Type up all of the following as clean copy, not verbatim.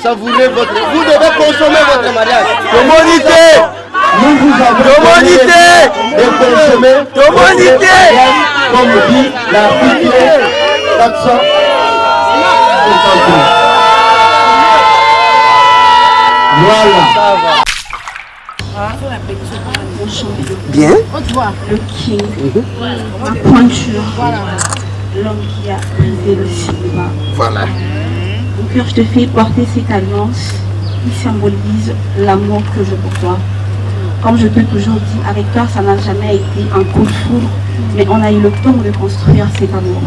Savourez votre... Vous devez consommer votre mariage. Commodité. Nous vous avons Commodité. et consommer Commodité. comme dit l'article 400. Voilà. Bien. Le king, la pointure, l'homme qui a brisé le cinéma. Voilà. Mon cœur, je te fais porter cette alliance qui symbolise l'amour que j'ai pour toi. Comme je t'ai toujours dit, avec toi, ça n'a jamais été un coup de foudre, mais on a eu le temps de construire cet amour.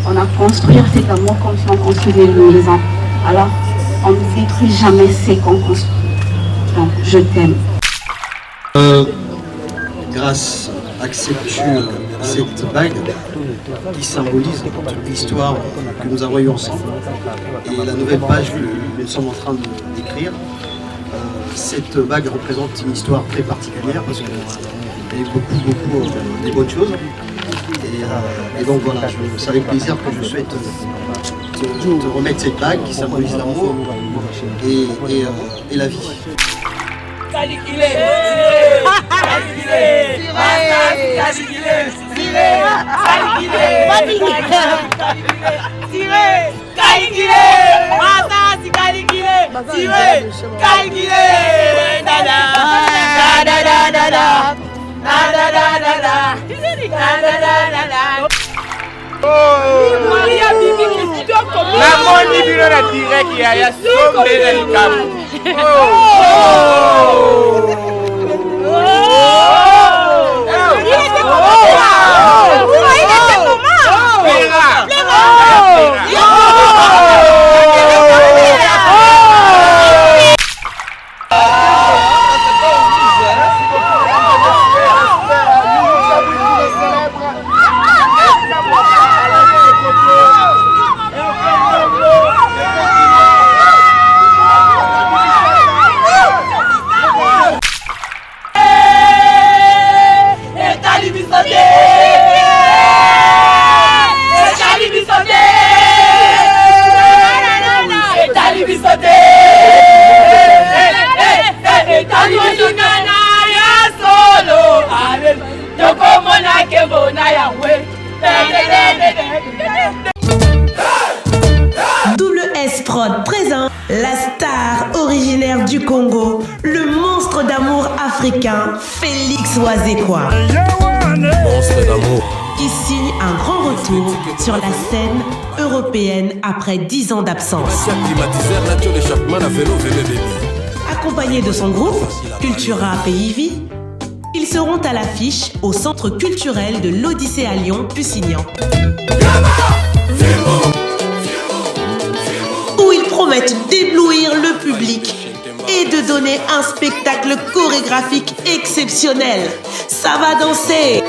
On a construit cet amour comme si on construisait une maison. Alors, on ne détruit jamais ce qu'on construit. Donc, je t'aime. Grâce à cette bague qui symbolise l'histoire que nous avons eue ensemble et la nouvelle page que nous sommes en train d'écrire. Cette bague représente une histoire très particulière parce qu'il y a eu beaucoup des bonnes choses. Et donc voilà, c'est avec plaisir que je souhaite te remettre cette bague qui symbolise l'amour et la vie. Double S Prod présente la star originaire du Congo, le monstre d'amour africain, Félix Wazekwa. Monstre d'amour. Qui signe un grand retour sur la scène européenne après 10 ans d'absence. Accompagné de son groupe, Cultura Pays Vie, ils seront à l'affiche au Centre culturel de l'Odyssée à Lyon, Pusignan. Où ils promettent d'éblouir le public et de donner un spectacle chorégraphique exceptionnel. Ça va danser.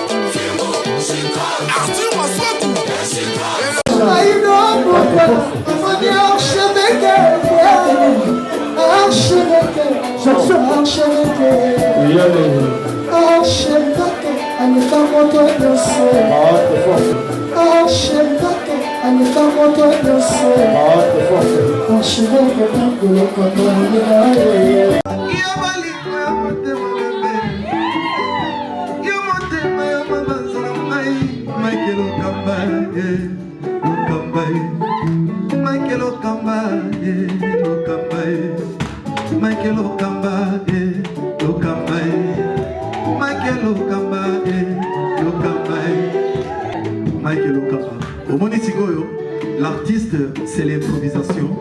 L'artiste, c'est l'improvisation.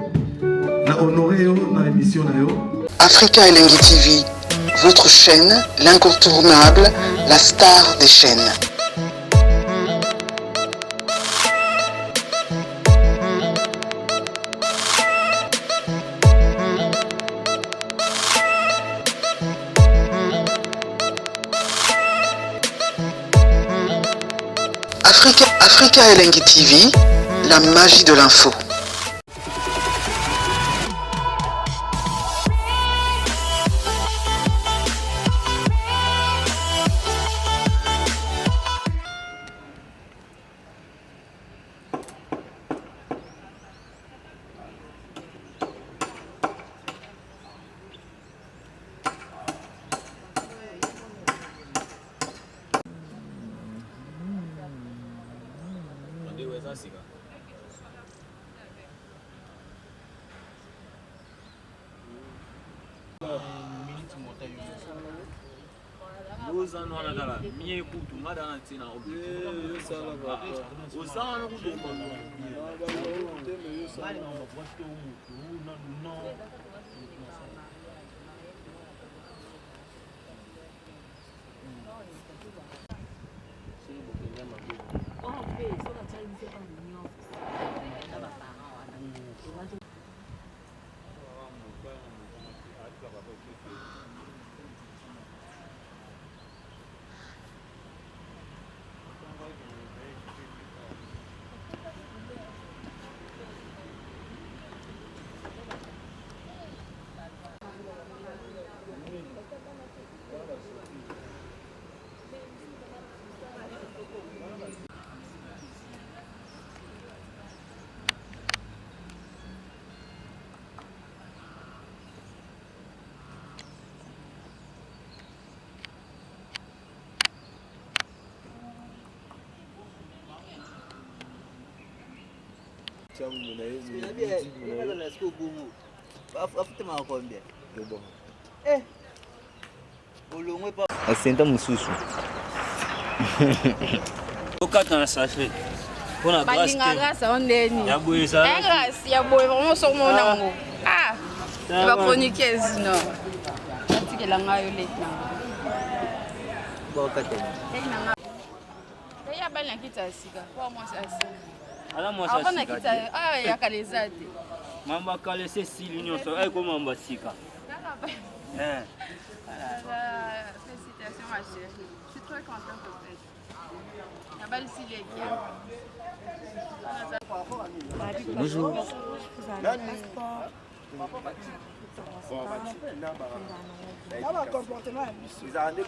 Na honoré dans l'émission. Africa Elengi TV, votre chaîne, l'incontournable, la star des chaînes. Africa Elengi TV, la magie de l'info. Asenta mususu. Okata na sachet. Pona grâce on deni. Ya boye ça. Grâce ya boye vraiment sur mon nango. Ah. Tu vas chroniquer non. Tu que la ngayo letna. Bokata. Ya bana kita sika. Kwa moi ça sika. Ala moi ça sika. Ah ya kalezate. Mamba kale c'est si l'union so ay ko mamba sika. Félicitations ma chérie. Je suis très contente de fait. La balle ici les Bonjour.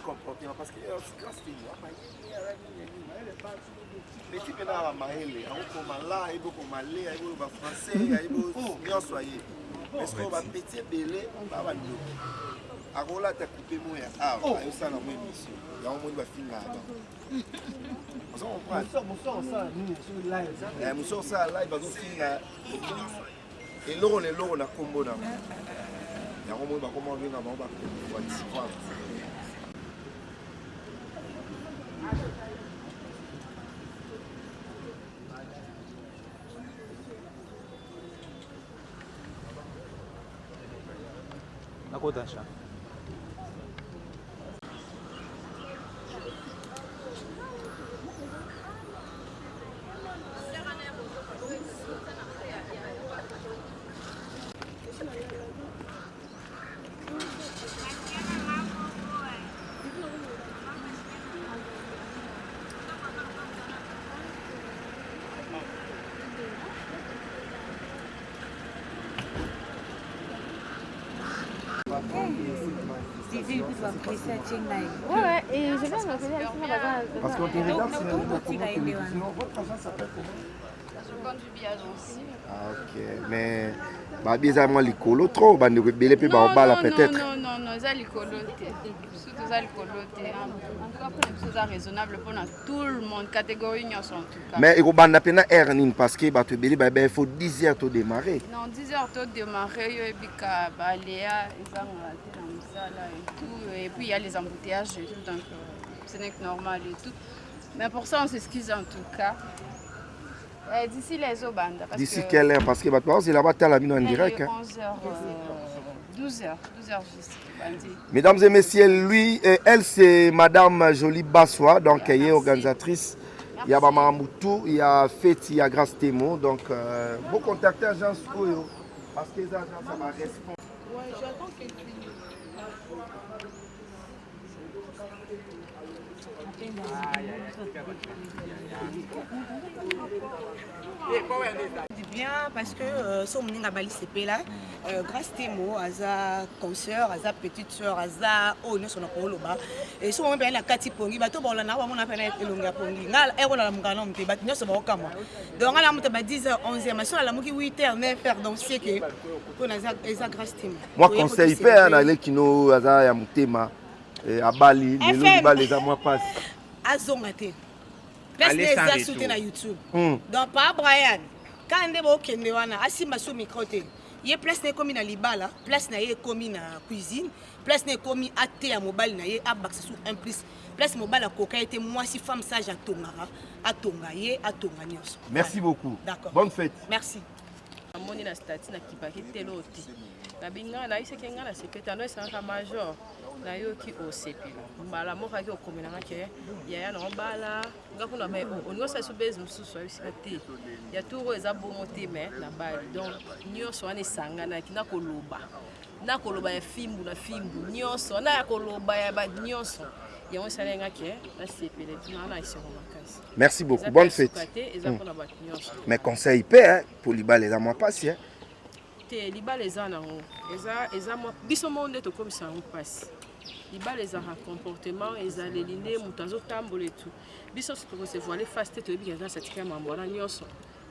Comportement parce que mais tu peux pas maïle, on peut là, il faut malais, il faut français, il faut bien soyez. Est-ce qu'on va péter belé, pas va nous. Agola t'as coupé moi ah, ça la moi émission. Il y a un monde va finir là. On prend. Mon ça live va finir. Et l'eau na combo na. Il y a un monde va commander na ba va. Nakodasha. Ouais, et je vais me faire parce qu'on te regarde sinon votre agent s'appelle comment? Je compte du billage aussi. Ah ok, mais bah bizarrement l'écolo trop, bah ne rebelle plus bah bala peut-être. Non, ça l'écolo surtout ça l'écolo en tout cas pour les choses raisonnables pour tout le monde catégorie en tout cas. Mais il faut banda pena earning parce que bah tu belé bah il faut 10 heures pour démarrer. Non, 10 heures pour démarrer et puis bah Léa ils ont raté dans ça là et tout et puis il y a les embouteillages et tout donc ce n'est que normal et tout. Mais pour ça on s'excuse en tout cas. D'ici les eaux bandes. D'ici quelle heure? Parce que c'est là-bas, tu as la mine en direct. 12h juste. Mesdames et messieurs, lui et elle, c'est Madame Jolie Bassois, donc elle est organisatrice. Il y a Maman Moutou, il y a Feti, il y a Grâce Témo. Donc, vous contactez l'agence Oyo. Parce que les agences, ça va répondre. Oui, j'attends qu'elle finisse. Bien parce que son mninga bali CP là grâce Témo aza consoeur aza petite sœur aza oh ne son akoloba et son même la kati pongi bato ba na wa mona pena elonga pongi ngala e rona la mungana mte bat nyoso ba okama donc ala mte ba 10h 11h mais sur la muki 8h 9h donc c'est que on aza grâce Témo moi conseil père na les kino aza ya mutema à Bali les bali les mois passe azonga te Allez sans retour. Place na YouTube. Donc pas Brian. Quand ndebo kende wana asimba so micro te. Ye place na komi na libala, place na ye komi na cuisine, place na komi ate ya mobile na ye abaksa sous un plus. Place mobile a coca était moi si femme sage à tonga ye à tonga nyonso. Merci beaucoup. D'accord. Bonne fête. Merci. Amoni na stati na kipaki teloti. Na binga na ise kenga na sekretari no esanga major. Na yo ki osepi. Mbala moka ki okomela ngake ya na mbala ngakuna ba ongo sa subezi mususu abisikate. Ya turo eza bongo te mais na bali. Donc nyonso ane sanga na kina koloba. Na koloba ya fimbu na fimbu nyonso na koloba ya ba nyonso. Ya on sala ngake na sepele tuna na ise romakasi. Merci beaucoup. Bonne fête. Mais conseil paix pour libala les amours passer. Te libala les ana eza mo biso monde to comme ça on passe. Libala les ana comportement ezali linde mutazo tambola et tout. Biso se to se voiler face te bi gaza satika mambo na nyonso.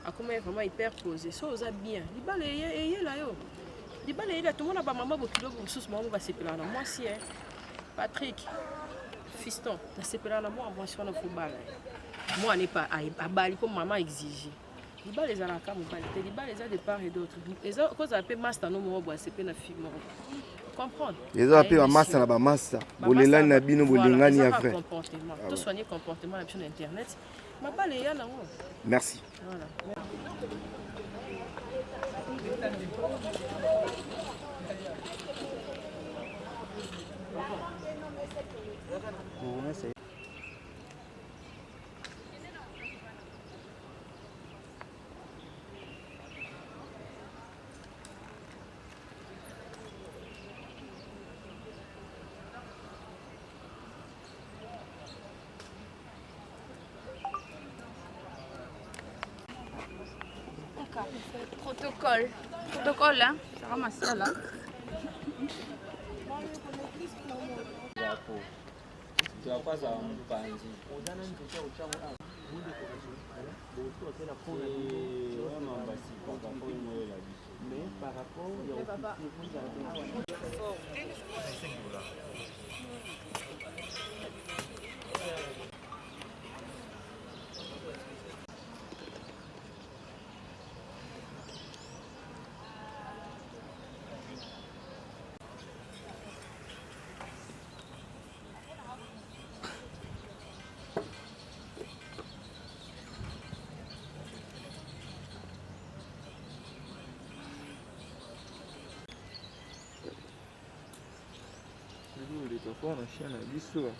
Akoma vraiment hyper posé. So oza bien. Libala eye la yo. Libala eye tout le monde ba maman bokilo bosusu maman ba sepela na moi si Patrick fiston na sepela na moi si on a football. Moi n'est pas à Bali comme maman exige. Il va les alaka mobile, il va les a de part et d'autre. Les autres cause appelle master no mo bois c'est pe na film. Comprendre. Les autres appellent master na ba master. Bolela na bino bolingani ya vrai. Comportement. Tout soigner comportement la sur internet. Ma bale ya na ngo. Merci. Voilà. Protocole, hein? Ça ramasse ça là. Itakuwa na shia na biso.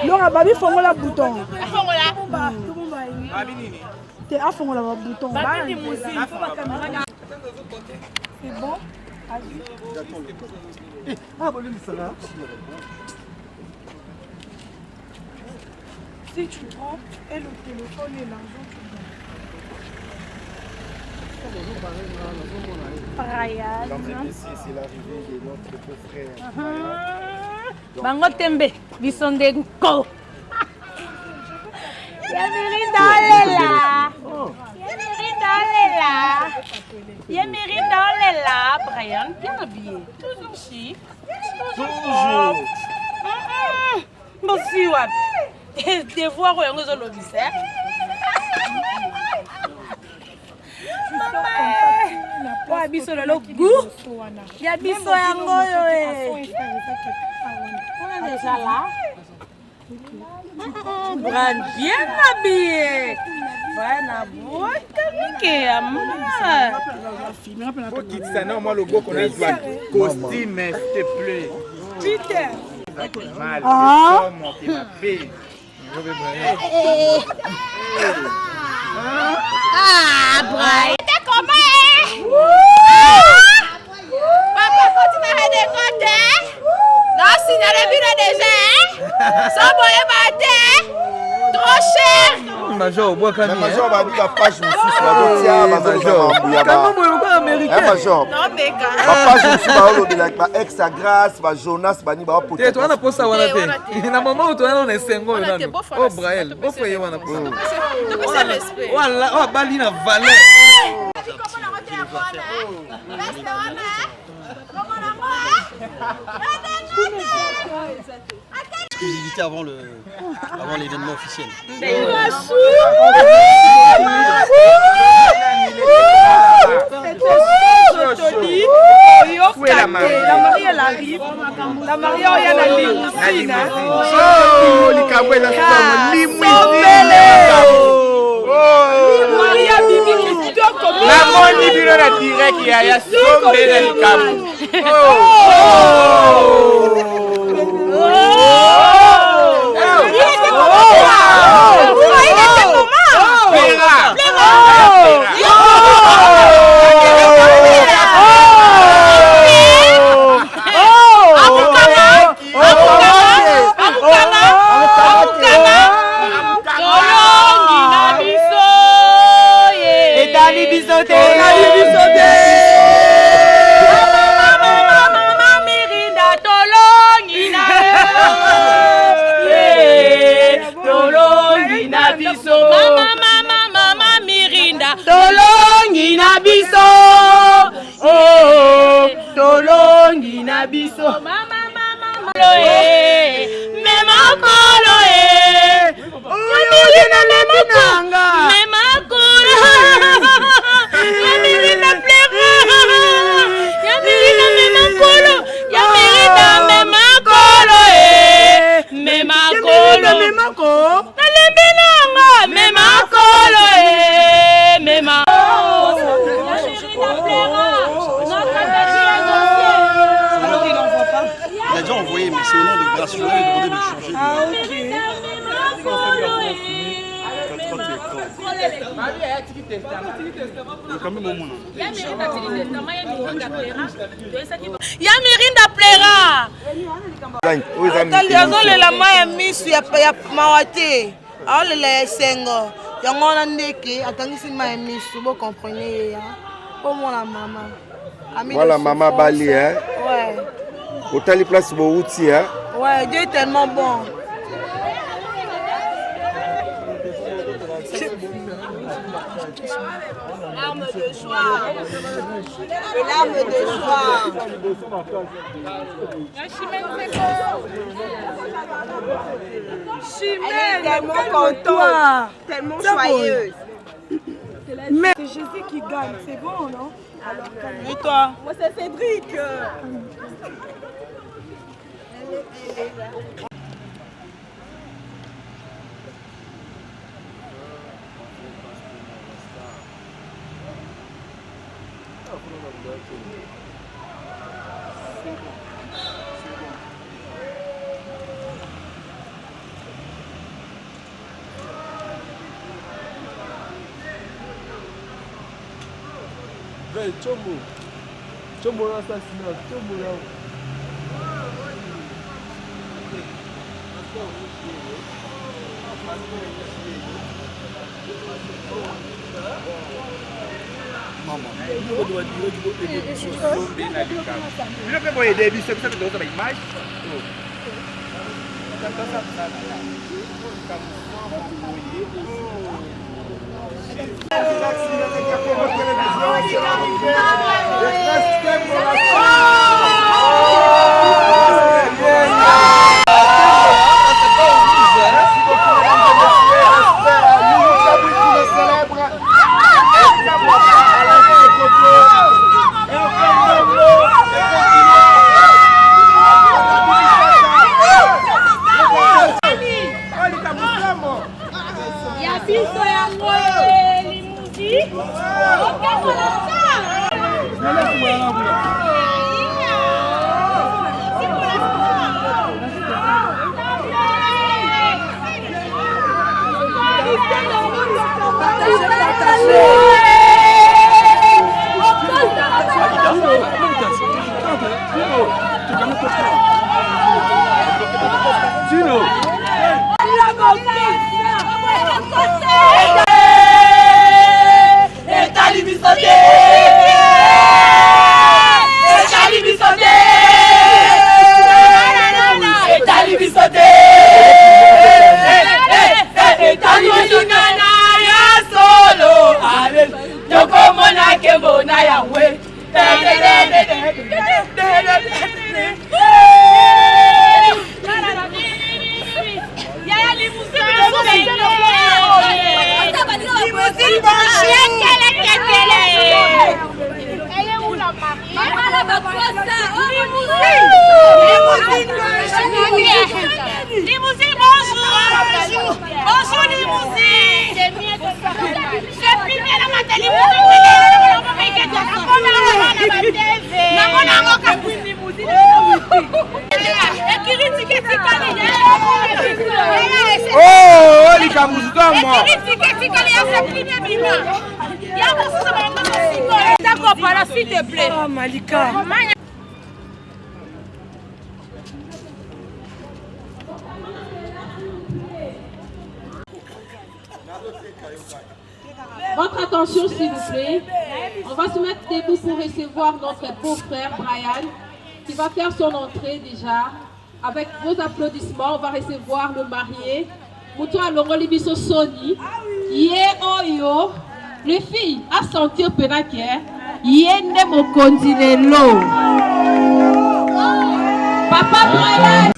Non, babi fongola bouton. T'es à fongola bouton. C'est bon? Ah, bon, ça va. Si tu prends et le téléphone et l'argent, tu Brian. C'est l'arrivée de notre beau-frère. Bango tembe, bisondenko. Yamirindalela. Yamirindalela. Brian, bien habillé. Toujours chic. Toujours. Merci, wapi. Des fois, on est au lobby. ya biso lelo goût ya biso yango oyo on est déjà là. Brand bien habillé. Voilà, faut quitter ça, non, moi le beau qu'on a joué costume, s'il te plaît. Peter. Mal, c'est ma fille. Ah, Brian. T'es comment? Papa, continue à décoter. Non, si on a vu déjà. Ça va trop cher. Major, bois quand même. Major, va dire la page sous la Major. Major. Non, mais quand la page sous la ex Grace, Jonas, Bani, ba pote. Tu as na posa wana te. Na maman ou toi na sengo na. Oh Brael, bo foye wana posa. C'est respect. Voilà, oh bali na valeur. Exclusivité avant l'événement officiel. La mariée elle arrive. La mariée il y a la limousine. Oh, likabwela somo limwini. Maria bibi kitoko. Na moni bino na direct ya sombe na likabu. Tolongi na biso, oh, tolongi na biso, mama, mema kolo yamiri na memunanga, mema kolo, yamiri na plera, yamiri na mema kolo, yamiri na mema kolo, mema kolo, mema kolo, nalemenanga, mema kolo, mema. Il a déjà envoyé, mais c'est au nom de Grâce. Je lui ai demandé de le changer. Ah, ok. Yamirinda plera. Azolela mai ya misu ya mawa te. Aolela ya esengo. Yango wana ndeke atangisi mai ya misu. Vous comprenez? Pour moi la maman. Voilà maman Bali, hein? Ouais. Autant les places pour outils, hein? Ouais, Dieu est tellement bon. Larmes de joie. Les larmes de joie. Chimène, tellement contente, tellement joyeuse. Mais c'est Jésus qui gagne, c'est bon, non? Alors, et toi? Moi, c'est Cédric. Chombo na assassina, chombo na. Maman. On doit dire qu'il faut aider des choses bien à l'écart. Il faut aider des choses, ça doit être image. Limousine, bonjour. Bonjour, limousine. C'est bien de ça. C'est plus bien la matin, limousine. Oh, likabustomo. D'accord, par s'il te plaît. Oh, Malika. Votre attention s'il vous plaît. On va se mettre debout pour recevoir notre beau-frère Brian qui va faire son entrée déjà. Avec vos applaudissements, on va recevoir le marié. Moutoua Longoli Biso Soni. Yé Oyo. Les filles, à sentir penaké. Yé Nemo Kondinelo. Papa Brian.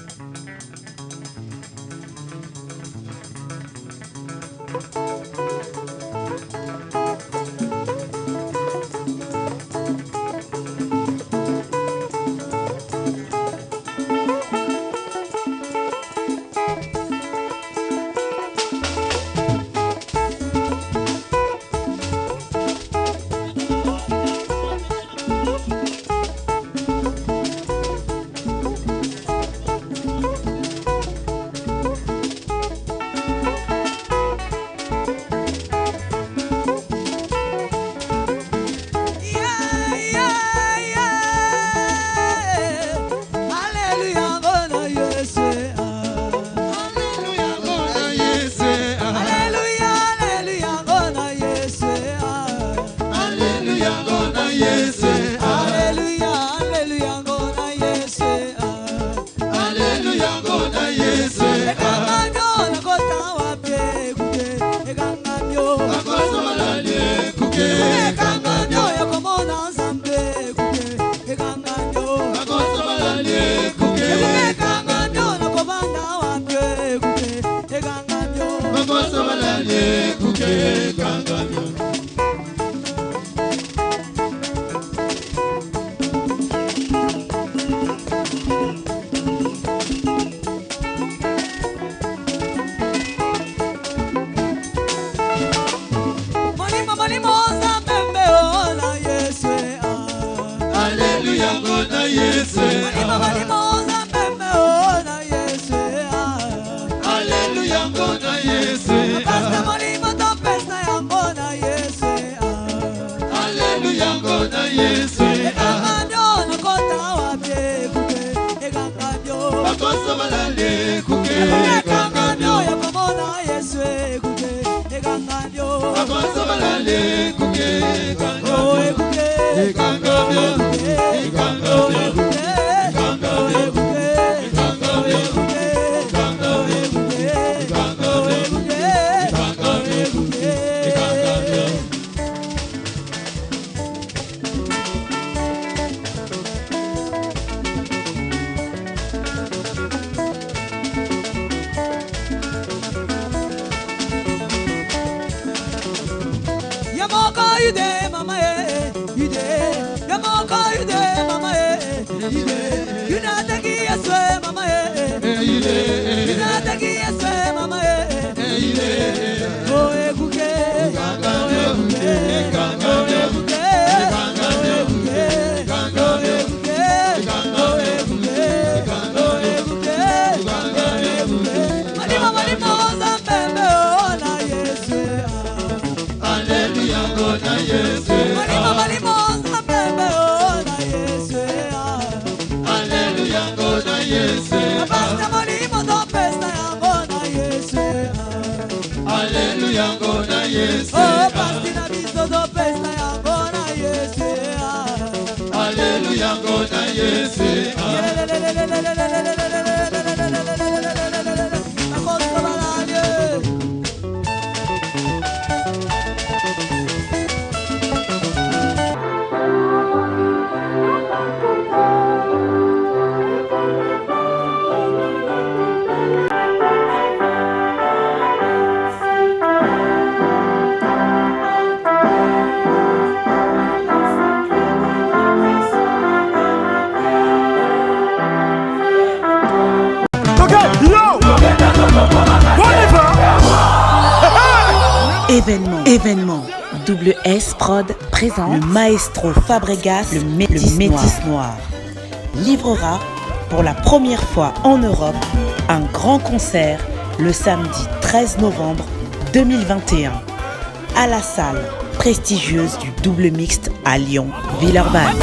d'événements. Double S Prod présente le maestro Fabregas, le Métis Noir, livrera pour la première fois en Europe un grand concert le samedi 13 novembre 2021 à la salle prestigieuse du Double Mixte à Lyon, Villeurbanne.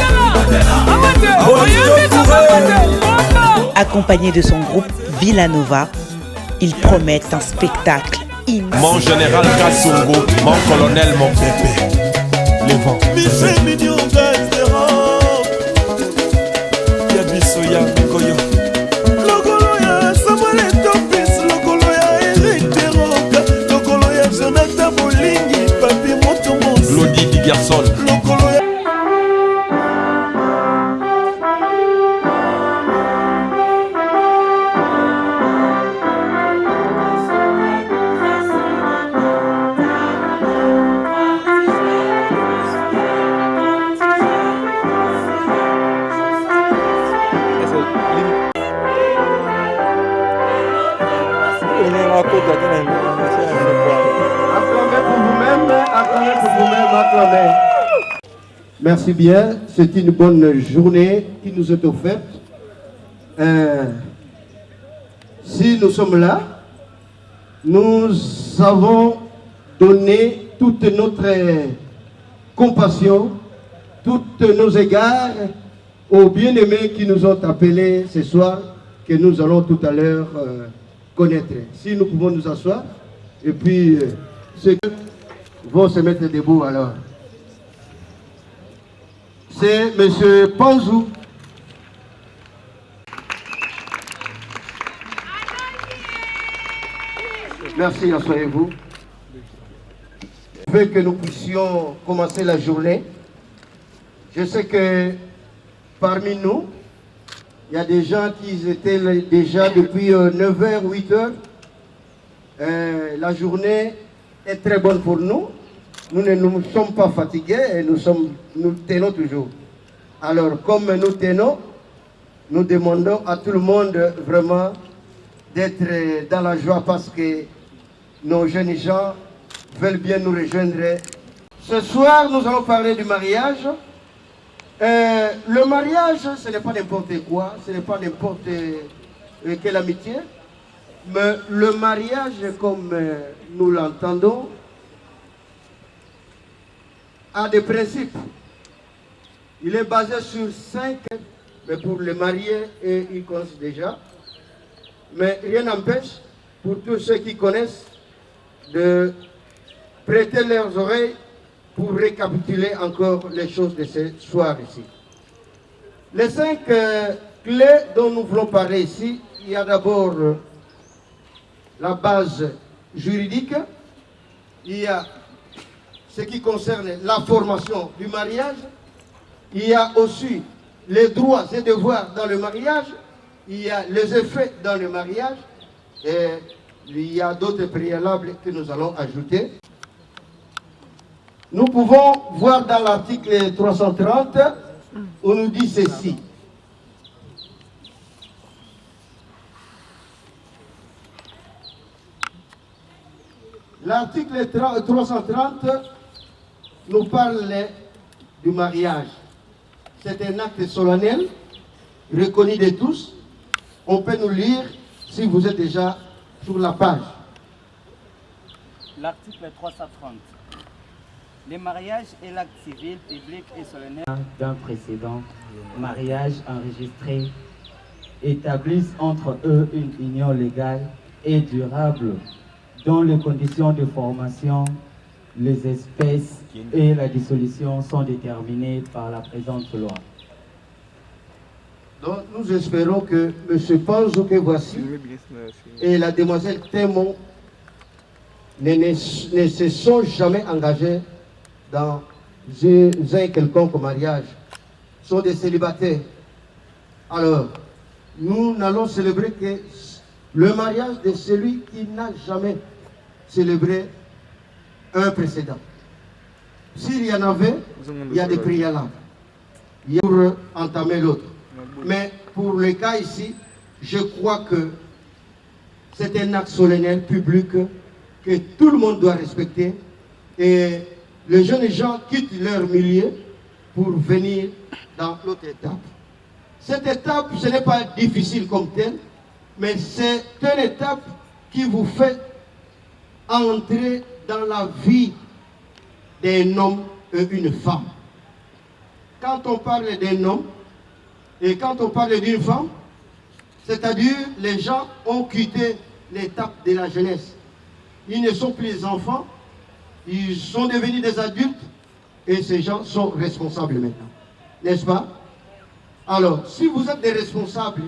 Accompagné de son groupe Villanova, ils promettent un spectacle immense. Mon général Kassungu, mon colonel, mon bébé. Les vents. Lodi Di Garçon. Merci bien, c'est une bonne journée qui nous est offerte. Si nous sommes là, nous avons donné toute notre compassion, toutes nos égards aux bien-aimés qui nous ont appelés ce soir, que nous allons tout à l'heure connaître. Si nous pouvons nous asseoir, et puis ceux qui vont se mettre debout alors. C'est M. Panzou. Merci, asseyez-vous. Je veux que nous puissions commencer la journée. Je sais que parmi nous, il y a des gens qui étaient déjà depuis 9h, 8h. La journée est très bonne pour nous. Nous ne nous sommes pas fatigués et nous tenons toujours. Alors, comme nous tenons, nous demandons à tout le monde vraiment d'être dans la joie parce que nos jeunes gens veulent bien nous rejoindre. Ce soir, nous allons parler du mariage. Le mariage, ce n'est pas n'importe quoi, ce n'est pas n'importe quelle amitié. Mais le mariage, comme nous l'entendons, a des principes. Il est basé sur 5, mais pour les mariés, ils connaissent déjà. Mais rien n'empêche, pour tous ceux qui connaissent, de prêter leurs oreilles pour récapituler encore les choses de ce soir ici. Les 5 clés dont nous voulons parler ici, il y a d'abord la base juridique, il y a ce qui concerne la formation du mariage, il y a aussi les droits et devoirs dans le mariage, il y a les effets dans le mariage, et il y a d'autres préalables que nous allons ajouter. Nous pouvons voir dans l'article 330, on nous dit ceci. L'article 330 nous parle du mariage. C'est un acte solennel, reconnu de tous. On peut nous lire si vous êtes déjà sur la page. L'article 330. Les mariages est l'acte civil, public et solennel d'un précédent mariage enregistré établissent entre eux une union légale et durable dont les conditions de formation, les espèces et la dissolution sont déterminées par la présente loi. Donc nous espérons que M. Panzou que voici et la demoiselle Témon ne se sont jamais engagés dans un quelconque mariage. Ils sont des célibataires. Alors, nous n'allons célébrer que le mariage de celui qui n'a jamais célébré un précédent. S'il y en avait, il y a des préalables. Il y a pour entamer l'autre. Mais pour le cas ici, je crois que c'est un acte solennel public que tout le monde doit respecter Et les jeunes gens quittent leur milieu pour venir dans l'autre étape. Cette étape, ce n'est pas difficile comme telle, mais c'est une étape qui vous fait entrer dans la vie d'un homme et une femme. Quand on parle d'un homme et quand on parle d'une femme, c'est-à-dire les gens ont quitté l'étape de la jeunesse. Ils ne sont plus les enfants, ils sont devenus des adultes et ces gens sont responsables maintenant. N'est-ce pas? Alors, si vous êtes des responsables,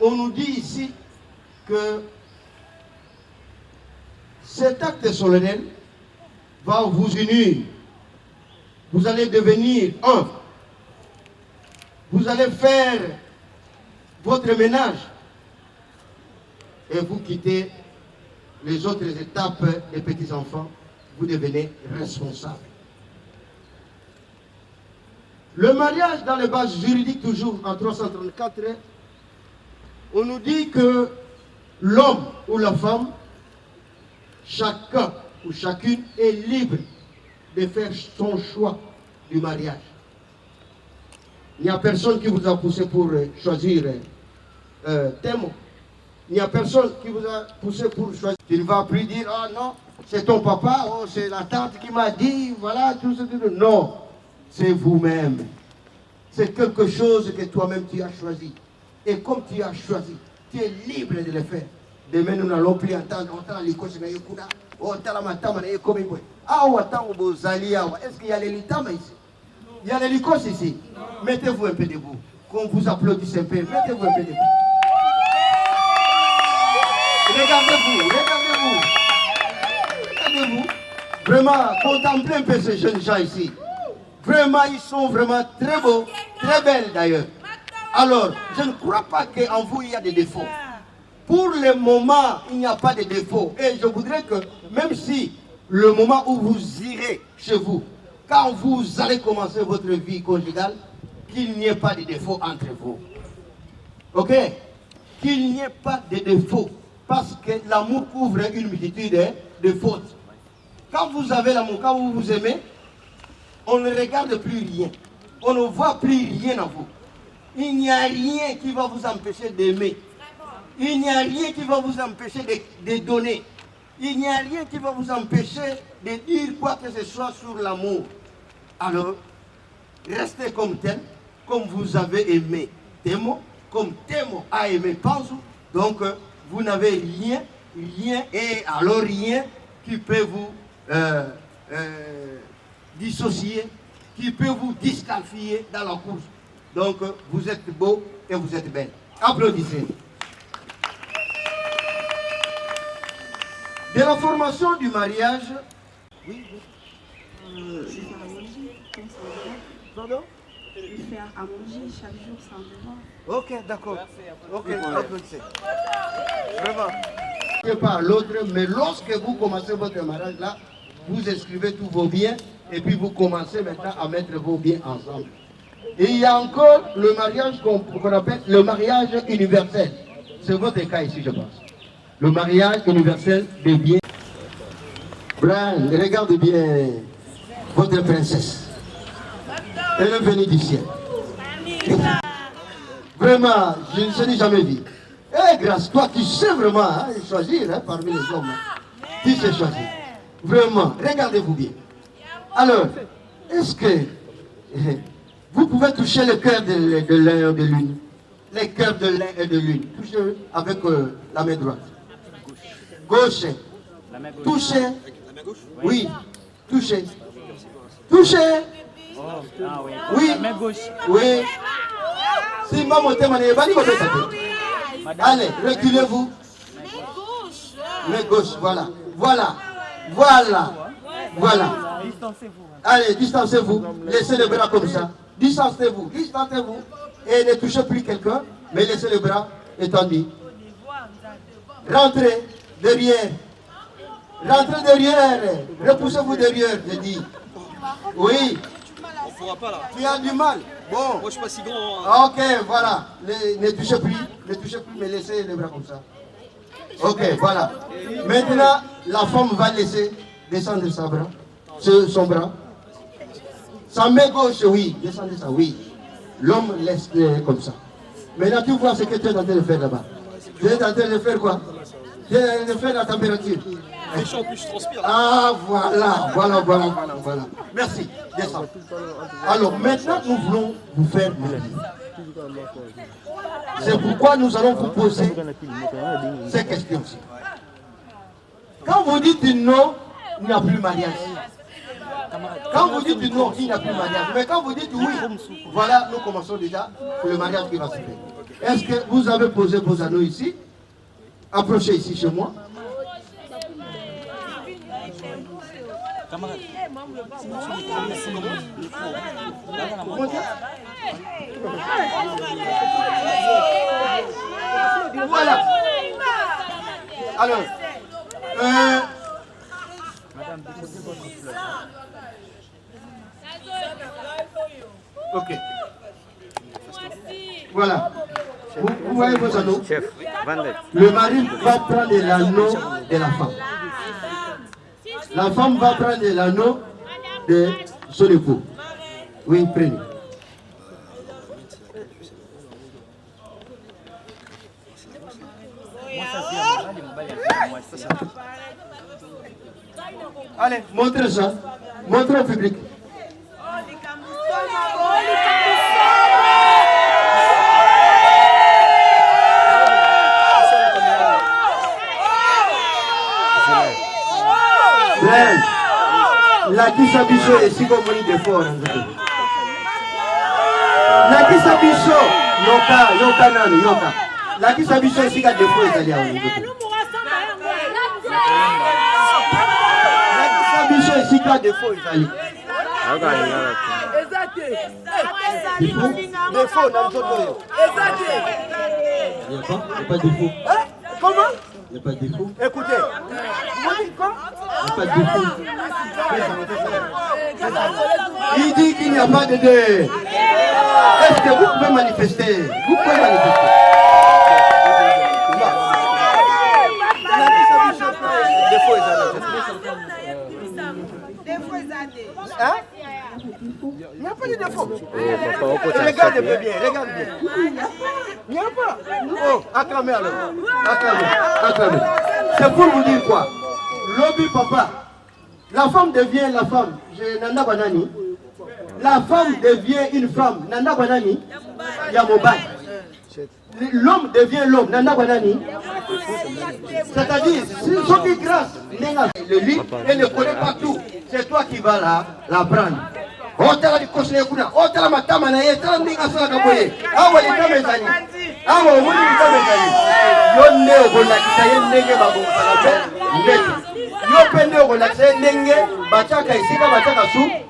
on nous dit ici que cet acte solennel va vous unir. Vous allez devenir un. Vous allez faire votre ménage et vous quittez les autres étapes des petits-enfants. Vous devenez responsable. Le mariage dans les bases juridiques, toujours en 334, on nous dit que l'homme ou la femme, chacun ou chacune est libre de faire son choix du mariage. Il n'y a personne qui vous a poussé pour choisir Thémo. Il n'y a personne qui vous a poussé pour choisir. Tu ne vas plus dire, ah non, c'est ton papa, oh, c'est la tante qui m'a dit, voilà, tout ce que... Non, c'est vous-même. C'est quelque chose que toi-même tu as choisi. Et comme tu as choisi, tu es libre de le faire. Demain, nous n'allons plus entendre, est-ce qu'il y a les litama ici? Il y a les licos ici. Mettez-vous un peu debout. Qu'on vous applaudisse un peu. Mettez-vous un peu debout. Regardez-vous, regardez-vous. Regardez-vous. Vraiment, contemplez un peu ces jeunes gens ici. Vraiment, ils sont vraiment très beaux, très belles d'ailleurs. Alors, je ne crois pas qu'en vous, il y a des défauts. Pour le moment, il n'y a pas de défauts. Et je voudrais que, même si le moment où vous irez chez vous, quand vous allez commencer votre vie conjugale, qu'il n'y ait pas de défauts entre vous. Ok? Qu'il n'y ait pas de défauts. Parce que l'amour couvre une multitude de fautes. Quand vous avez l'amour, quand vous vous aimez, on ne regarde plus rien. On ne voit plus rien en vous. Il n'y a rien qui va vous empêcher d'aimer. Il n'y a rien qui va vous empêcher de donner. Il n'y a rien qui va vous empêcher de dire quoi que ce soit sur l'amour. Alors, restez comme tel, comme vous avez aimé Thémo, comme Thémo a aimé Panzou. Donc, vous n'avez rien, et alors rien qui peut vous dissocier, qui peut vous disqualifier dans la course. Donc, vous êtes beau et vous êtes belle. Applaudissez. De la formation du mariage, oui. Pardon? Faire à manger chaque jour sans besoin. Ok, d'accord. Ok, applaudissez. Vraiment. Pas l'autre, mais lorsque vous commencez votre mariage là, vous inscrivez tous vos biens et puis vous commencez maintenant à mettre vos biens ensemble. Et il y a encore le mariage qu'on appelle le mariage universel. C'est votre cas ici, je pense. Le mariage universel des biens. Brian, regardez bien votre princesse. Elle est venue du ciel. Vraiment, je ne sais jamais vu. Eh, grâce, toi, tu sais vraiment choisir parmi les hommes. Tu sais choisir. Vraiment, regardez-vous bien. Alors, est-ce que vous pouvez toucher le cœur de l'un et de l'une? Les cœurs de l'un et de l'une. Touchez avec la main droite. Gauche. Touchez. Oui. Touchez. Touchez. Oui. Oui. Si maman allez, reculez-vous. Main gauche, voilà. Voilà. Voilà. Voilà. Allez, distancez-vous. Laissez les bras comme ça. Distancez-vous. Distancez-vous. Et ne touchez plus quelqu'un, mais laissez les bras étendus. Rentrez derrière. Rentrez derrière. Repoussez-vous derrière, je dis. Oui. On pourra pas là. Tu as du mal. Bon. Moi je suis pas si grand. Ok, voilà. Ne touchez plus. Ne touchez plus, mais laissez les bras comme ça. Ok, voilà. Maintenant, la femme va laisser descendre sa bras. son bras. Sa main gauche, oui. Descendez ça, oui. L'homme laisse comme ça. Maintenant, tu vois ce que tu es en train de faire là-bas. Tu es en train de faire quoi? Tu es en train de faire la température. Ah, voilà. Merci, descends. Alors, maintenant, nous voulons vous faire marier. C'est pourquoi nous allons vous poser ces questions-ci. Quand vous dites non, il n'y a plus mariage. Quand vous dites non, il n'y a plus mariage. Mais quand vous dites oui, voilà, nous commençons déjà pour le mariage qui va se faire. Est-ce que vous avez posé vos anneaux ici? Approchez ici chez moi. Voilà. Alors, ok. Voilà. Vous voyez vos anneaux? Le mari va prendre l'anneau de la femme. La femme va prendre l'anneau de son époux. Oui, prenez. Allez, montrez ça. Montrez au public. La kisabiso est si comme on dit fort. La kisabiso, yoka nani, yoka. La kisabiso est si comme des fois italien. La kisabiso est si comme des fois italien. Des faux dans le total. Il n'y a pas de défaut. Comment? Il n'y a pas de défaut. Écoutez, il n'y a pas de défaut. Il dit qu'il n'y a pas de défaut. Est-ce que vous pouvez manifester? Vous pouvez manifester. Hein? Il n'y a pas de défaut. Regarde bien, regarde bien. Il n'y a pas. Oh, acclamez alors. Acclamez. C'est pour vous dire quoi? Lobby papa. La femme devient la femme. Nanda Banani. La femme devient une femme. Nanda Banani. Yamoba. L'homme devient l'homme. Nanda Banani. C'est-à-dire, ceux qui grâce, le lit, elle ne connaît pas tout. C'est toi qui vas la prendre. Otala di kosne kuna, otala matama na ye, tala ndinga sala kaboye. Awa lita mezani. Awa omuni lita mezani. Yo ne ogola kita ye ndenge bago salabe, ndeki. Yo pende ogola kita ye ndenge, bachaka isika bachaka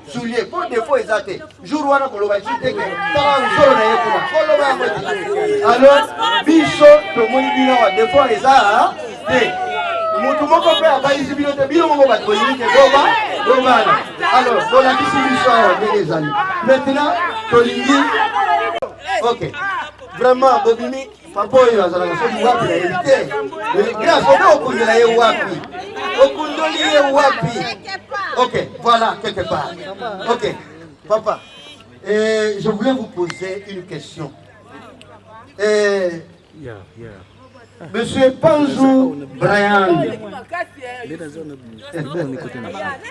soulier. Pour défaut ezate. Jour wana koloba isiteke, tala usoro na ye kuna. Koloba ya mweti. Alors, biso, tomoni bina wa défaut eza, mutu moko pe abalisi bino te bino moko bato boyini ke gobana. Alors, bolakisi biso awa ndenge ezali. Maintenant, tolingi. Ok. Vraiment, bobimi, papa oyo azalaka soki wapi na yebi te. Grâce obe okundela ye wapi. Okundoli ye wapi. Ok, voilà, quelque part. Ok, papa. Je voulais vous poser une question. Monsieur Panjou Brian,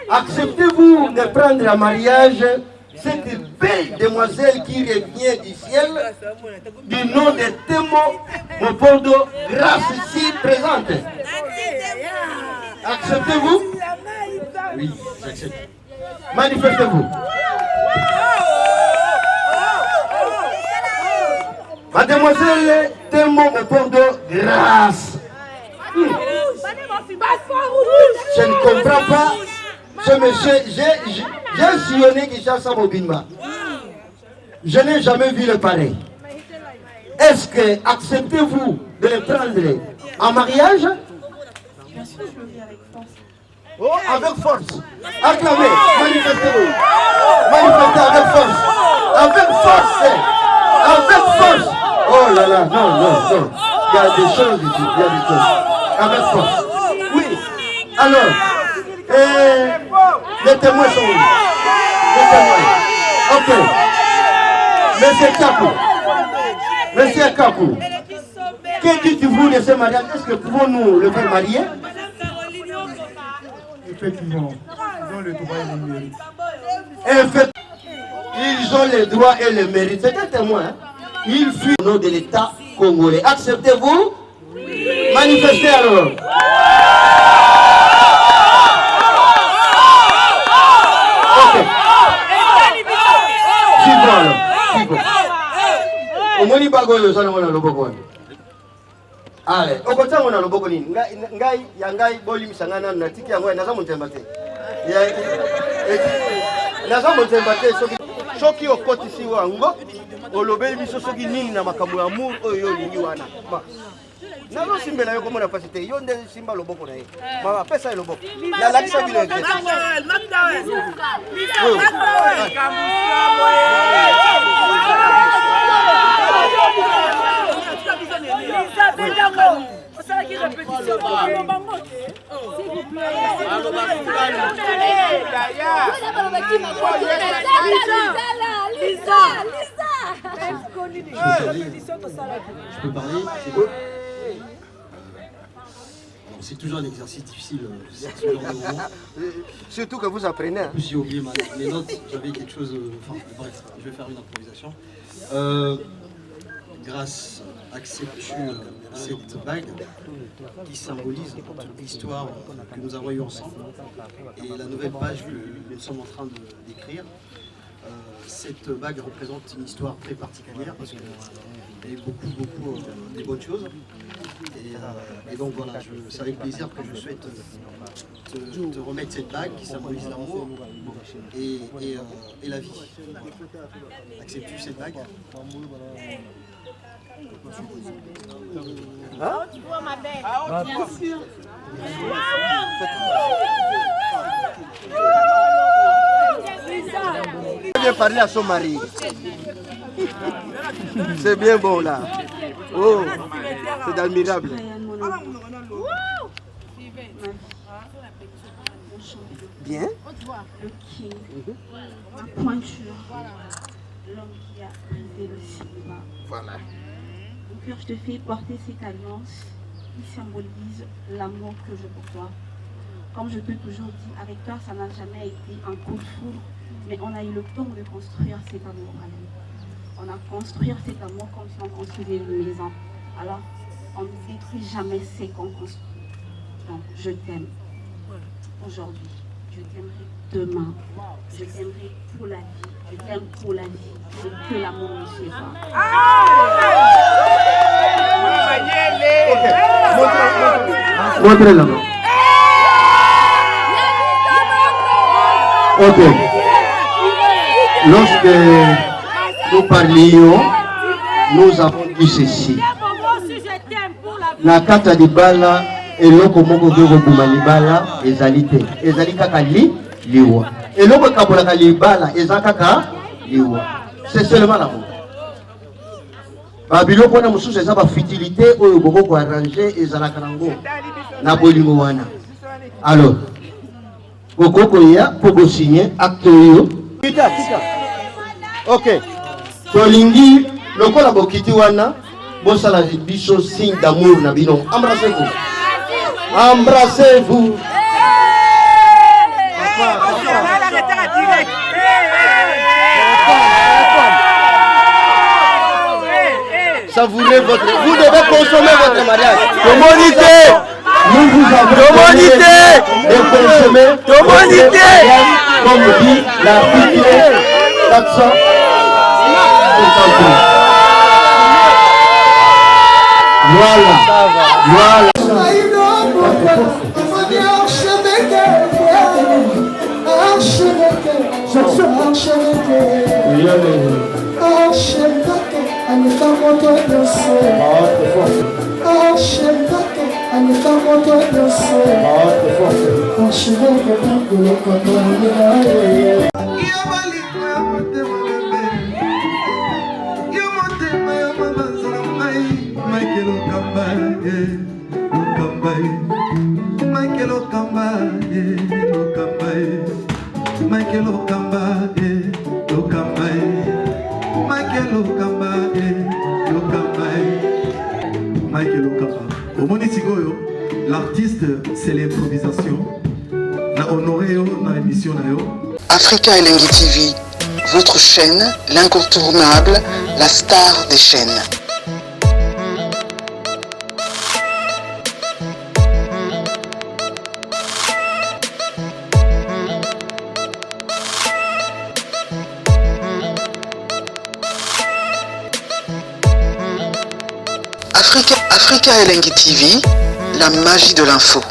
acceptez-vous de prendre en mariage cette belle demoiselle qui revient du ciel du nom de Temo Mopondo, grâce ici présente? Acceptez-vous? Oui, j'accepte. Manifestez-vous. Mademoiselle Temo Mopondo, grâce. Je ne comprends pas. Ce monsieur, j'ai sillonné Kinshasa Mobimba. Je n'ai jamais vu le pareil. Est-ce que acceptez-vous de le prendre en mariage? Bien sûr, je le vis avec force. Oh, avec force. Acclamez, manifestez-vous. Manifestez avec force. Avec force. Avec force. Oh là là, non. Il y a des choses ici, il y a des choses. Avec force. Oui. Alors, Les témoins sont où? Les témoins. Ok. Monsieur Kakou. Monsieur Kakou. Que dites-vous de ce mariage? Est-ce que pouvons-nous le faire marier? Effectivement, ils ont le droit et le mérite. Ils ont le droit et le mérite. C'est un témoin. Hein? Il fuit au nom de l'État congolais. Acceptez-vous? Oui. Manifestez alors. Ok. Suivons alors. Suivons. Au moins, il n'y a pas de allez, au côté on a le boko nini ngai yangai boli misangana na tiki yango naza montemba te ya naza montemba te soki okotisi wango olobeli biso soki nini na makambo ya amour oyo lingi wana nazo simbela yo komona pasi te yo nde simba loboko na ye mama pesa loboko la lakisa bino ete Je peux parler? C'est beau. C'est toujours un exercice difficile, ce genre de moment. Surtout que vous apprenez. En plus, j'ai oublié mes notes, j'avais quelque chose. Enfin, bref, je vais faire une improvisation. Grâce, acceptes-tu cette bague qui symbolise l'histoire que nous avons eue ensemble et la nouvelle page que nous sommes en train d'écrire? Cette bague représente une histoire très particulière parce qu'elle a eu beaucoup de bonnes choses. Et donc voilà, c'est avec plaisir que je souhaite te remettre cette bague qui symbolise l'amour et la vie. Acceptes-tu cette bague? Hein? Tu vois ma bague? Bien sûr. Bien parler à son mari. C'est bien bon là. Oh, c'est admirable. Bien. Le king, la pointure, l'homme qui a brisé le cinéma. Voilà. Mon cœur, je te fais porter cette alliance qui symbolise l'amour que j'ai pour toi. Comme je t'ai toujours dit, avec toi, ça n'a jamais été un coup de foudre, mais on a eu le temps de construire cet amour à nous. On a construit cet amour comme si on construisait une maison. Alors, on ne détruit jamais ce qu'on construit. Donc, je t'aime aujourd'hui. Je t'aimerai demain. Je t'aimerai pour la vie. Je t'aime pour la vie. Et que l'amour nous suivra. Montrez la main. Ok. Lorsque nous parlions, nous avons dit ceci. Na kata libala eloko moko ke kobuma libala ezali te. Ezali kaka liwa. Eloko kabolaka libala eza kaka liwa. C'est seulement l'amour. Babilo pona mususu eza ba futilité oyo boko ko arranger ezalaka nango na bolingo wana. Alors Kokoko ya poko signer acte yo. Kita. Ok. Tolingi lokola bokiti wana bosala biso signe d'amour na bino. Embrassez-vous. Embrassez-vous. Savourez votre... Vous devez consommer votre mariage. Communauté. Nous vous avons de consommer votre mariage, comme dit l'article 400. Voilà. Michael Okamba, Okamba, Michael Okamba, Okamba, Michael Okamba. Au Monitigoyo, l'artiste, c'est l'improvisation. Na honoré dans l'émission. Africa Elengi TV, votre chaîne, l'incontournable, la star des chaînes. Africa Elengi TV, la magie de l'info.